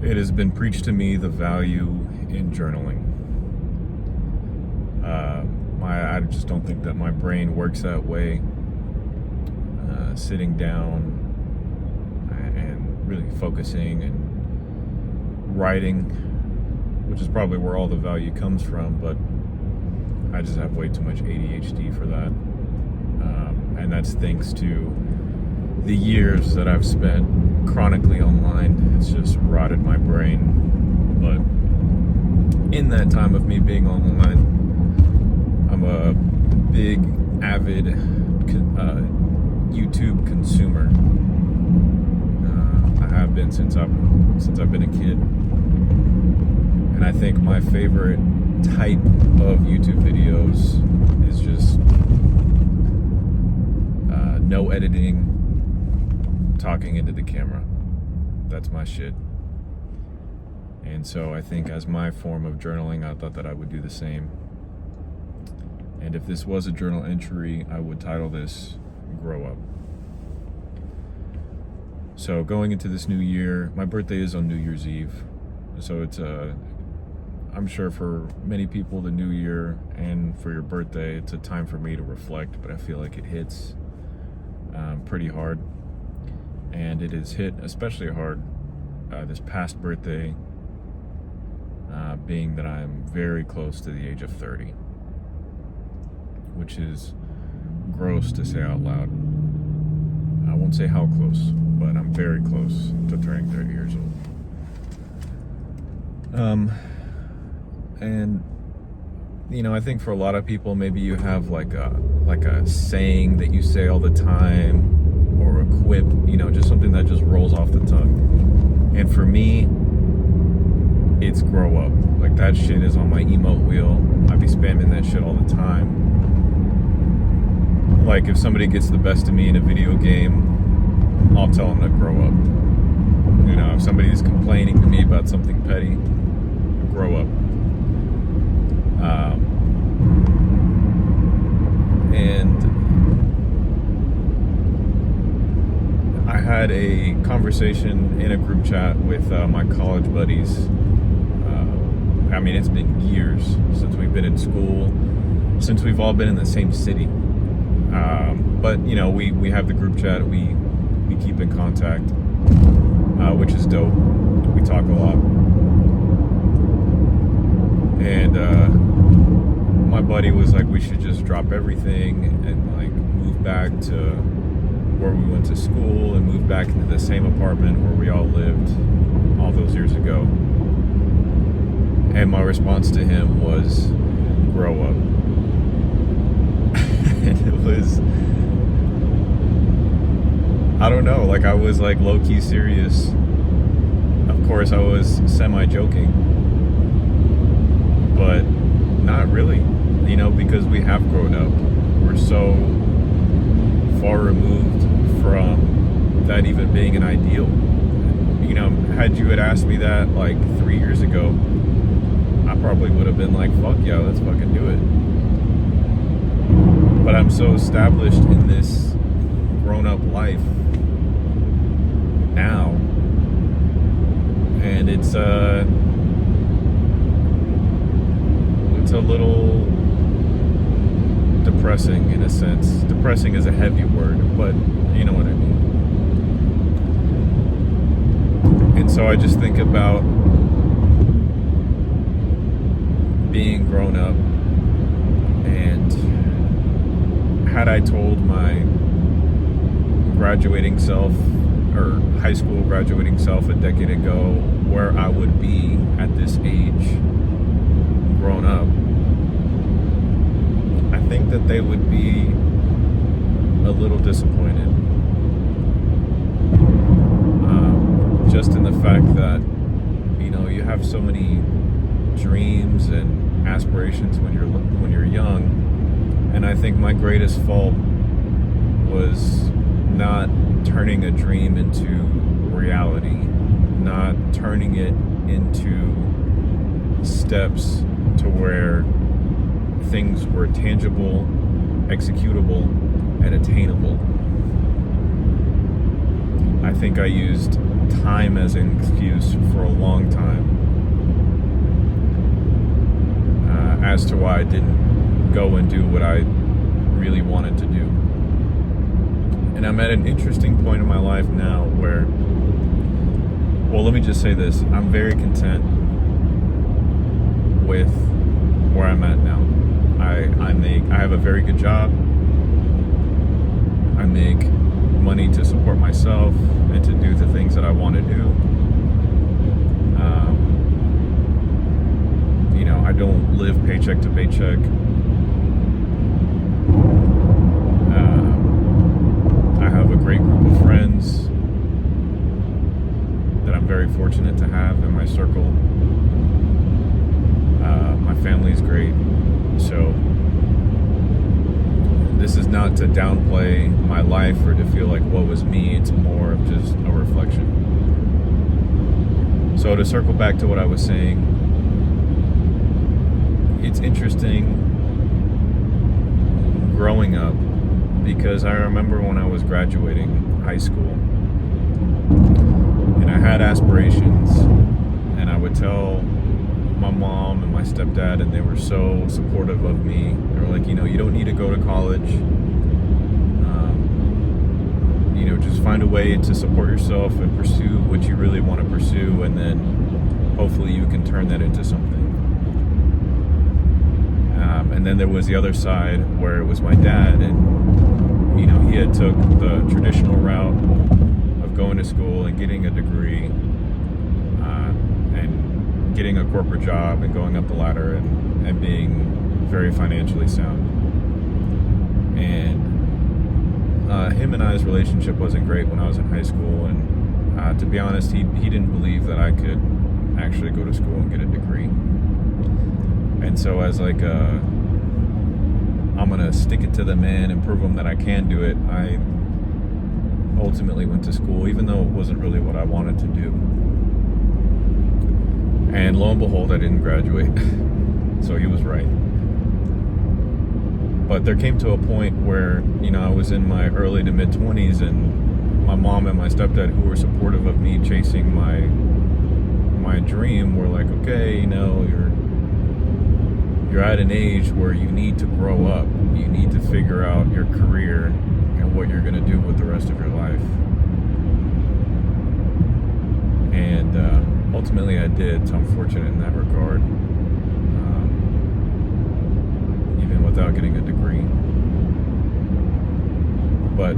It has been preached to me the value in journaling. I just don't think that my brain works that way. Sitting down and really focusing and writing, which is probably where all the value comes from, but I just have way too much ADHD for that. And that's thanks to the years that I've spent chronically online. It's just rotted my brain. But in that time of me being online, I'm a big, avid YouTube consumer. I have been since I've been a kid. And I think my favorite type of YouTube videos is just no editing, talking into the camera. That's my shit. And so I think as my form of journaling, I thought that I would do the same. And if this was a journal entry, I would title this Grow Up. So going into this new year, my birthday is on New Year's Eve. So it's I'm sure for many people, the new year and for your birthday, it's a time for me to reflect, but I feel like it hits pretty hard. And it is hit especially hard this past birthday, being that I'm very close to the age of 30, which is gross to say out loud. I won't say how close, but I'm very close to turning 30 years old. And you know, I think for a lot of people, maybe you have like a saying that you say all the time, or a quip, you know, just something that just rolls off the tongue. And for me, it's grow up. Like, that shit is on my emote wheel. I be spamming that shit all the time. Like, if somebody gets the best of me in a video game, I'll tell them to grow up. You know, if somebody's complaining to me about something petty, grow up. And I had a conversation in a group chat with my college buddies. I mean, it's been years since we've been in school, since we've all been in the same city. But, you know, we have the group chat, we keep in contact, which is dope. We talk a lot. And my buddy was like, we should just drop everything and like move back to where we went to school and move back into the same apartment where we all lived all those years ago. And my response to him was, grow up. And it was, I don't know, like I was like low-key serious. Of course I was semi-joking, but not really, you know, because we have grown up. We're so far removed from that even being an ideal. You know, had you had asked me that like 3 years ago, I probably would have been like, fuck yeah, let's fucking do it. But I'm so established in this grown-up life now, and it's a little depressing in a sense. Depressing is a heavy word, but you know what I mean. And so I just think about being grown up, and had I told my graduating self, or high school graduating self a decade ago, where I would be at this age, grown up, I think that they would be a little disappointed. Just in the fact that, you know, you have so many dreams and aspirations when you're young, and I think my greatest fault was not turning a dream into reality, not turning it into steps to where things were tangible, executable, and attainable. I think I used time as an excuse for a long time as to why I didn't go and do what I really wanted to do. And I'm at an interesting point in my life now where, well, let me just say this. I'm very content with where I'm at now. I have a very good job. I make money to support myself and to do the things that I want to do. I don't live paycheck to paycheck. I have a great group of friends that I'm very fortunate to have in my circle. My family's great. So this is not to downplay my life or to feel like what was me. It's more of just a reflection. So to circle back to what I was saying, it's interesting growing up because I remember when I was graduating high school and I had aspirations, and I would tell my mom and my stepdad, and they were so supportive of me. They were like, you don't need to go to college. Just find a way to support yourself and pursue what you really want to pursue, and then hopefully you can turn that into something. And then there was the other side where it was my dad, and he had took the traditional route of going to school and getting a degree, and getting a corporate job and going up the ladder and being very financially sound. And him and I's relationship wasn't great when I was in high school, and to be honest, he didn't believe that I could actually go to school and get a degree. And so as like I'm gonna stick it to the man and prove him that I can do it, I ultimately went to school, even though it wasn't really what I wanted to do. And lo and behold, I didn't graduate. So he was right. But there came to a point where, I was in my early to mid 20s, and my mom and my stepdad, who were supportive of me chasing my dream, were like, okay, you're at an age where you need to grow up. You need to figure out your career and what you're going to do with the rest of your life. And ultimately I did, so I'm fortunate in that regard, even without getting a degree. But,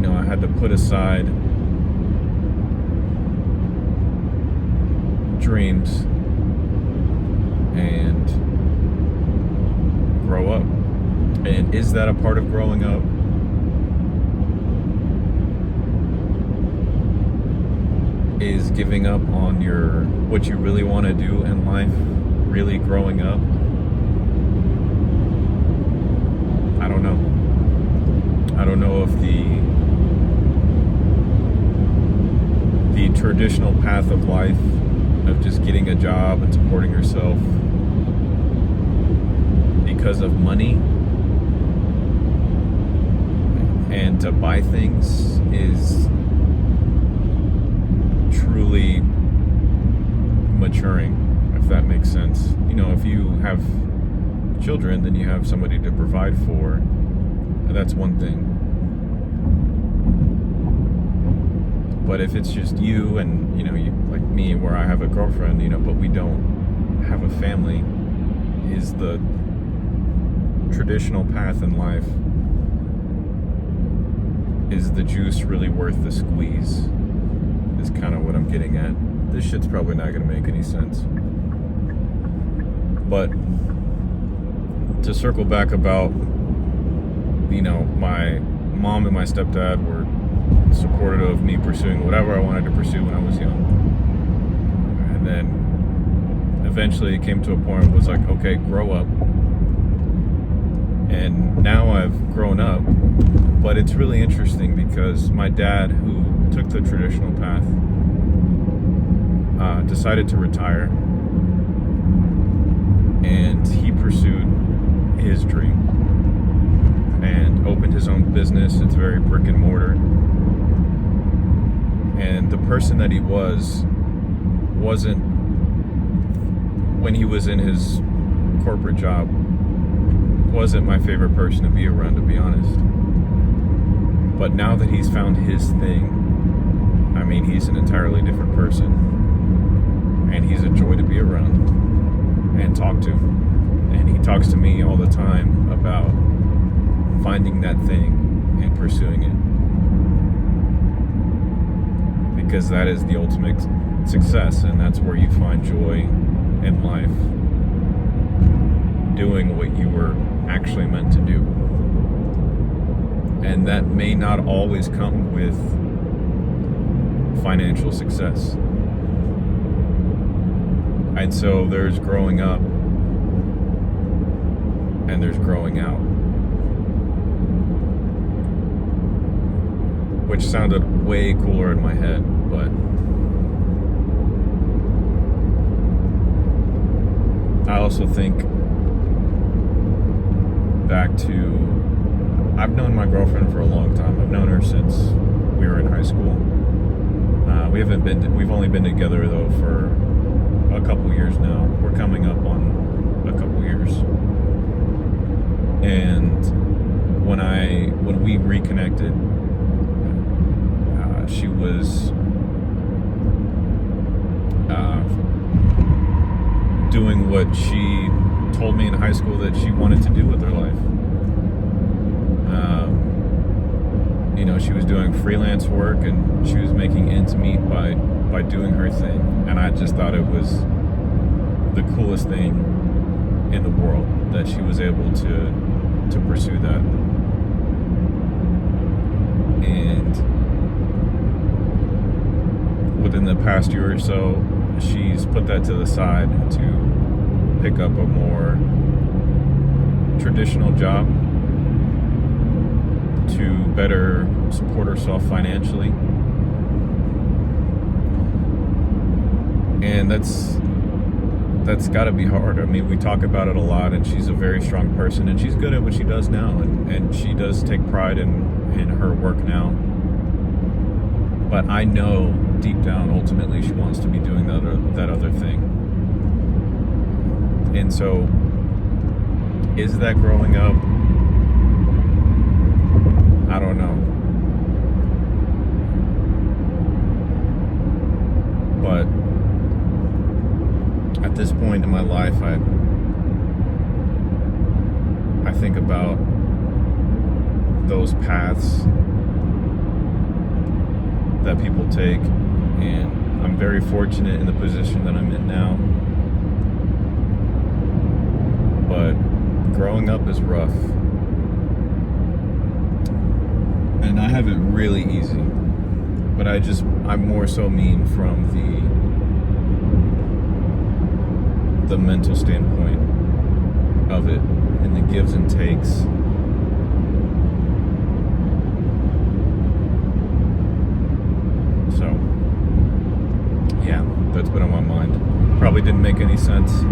I had to put aside dreams and grow up. And is that a part of growing up? Is giving up on what you really want to do in life really growing up? I don't know. I don't know if the traditional path of life of just getting a job and supporting yourself because of money and to buy things is truly maturing, if that makes sense. If you have children, then you have somebody to provide for. That's one thing. But if it's just you and, you like me, where I have a girlfriend, but we don't have a family, is the traditional path in life, is the juice really worth the squeeze? Is kind of what I'm getting at. This shit's probably not going to make any sense. But to circle back about, my mom and my stepdad were supportive of me pursuing whatever I wanted to pursue when I was young. And then eventually it came to a point where it was like, okay, grow up. And now I've grown up. But it's really interesting because my dad, who took the traditional path, decided to retire, and he pursued his dream and opened his own business. It's very brick and mortar, and the person that he wasn't, when he was in his corporate job, wasn't my favorite person to be around, to be honest. But now that he's found his thing, I mean, he's an entirely different person, and he's a joy to be around and talk to. And he talks to me all the time about finding that thing and pursuing it, because that is the ultimate success, and that's where you find joy in life, doing what you were actually meant to do. And that may not always come with financial success. And so there's growing up and there's growing out, which sounded way cooler in my head, but I also think back to, I've known my girlfriend for a long time. I've known her since we were in high school. We've only been together though for a couple years now. We're coming up on a couple years. And when we reconnected, she was doing what she told me in high school that she wanted to do with her life. She was doing freelance work, and she was making ends meet by doing her thing. And I just thought it was the coolest thing in the world that she was able to pursue that. And within the past year or so, she's put that to the side to pick up a more traditional job to better support herself financially. And that's got to be hard. I mean, we talk about it a lot, and she's a very strong person, and she's good at what she does now, and she does take pride in her work now. But I know deep down, ultimately, she wants to be doing that other thing. And so, is that growing up? I don't know. But at this point in my life, I think about those paths that people take, and I'm very fortunate in the position that I'm in now. But growing up is rough, and I have it really easy. But I'm more so mean from the mental standpoint of it, and the gives and takes. So, yeah, that's been on my mind. Probably didn't make any sense.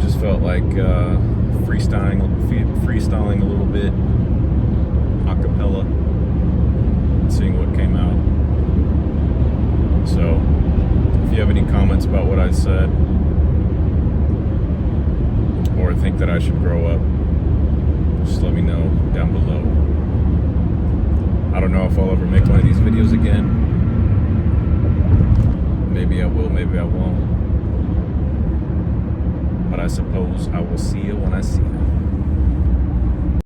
Just felt like freestyling a little bit, a cappella, seeing what came out. So, if you have any comments about what I said, or think that I should grow up, just let me know down below. I don't know if I'll ever make one of these videos again. Maybe I will, maybe I won't. But I suppose I will see you when I see you.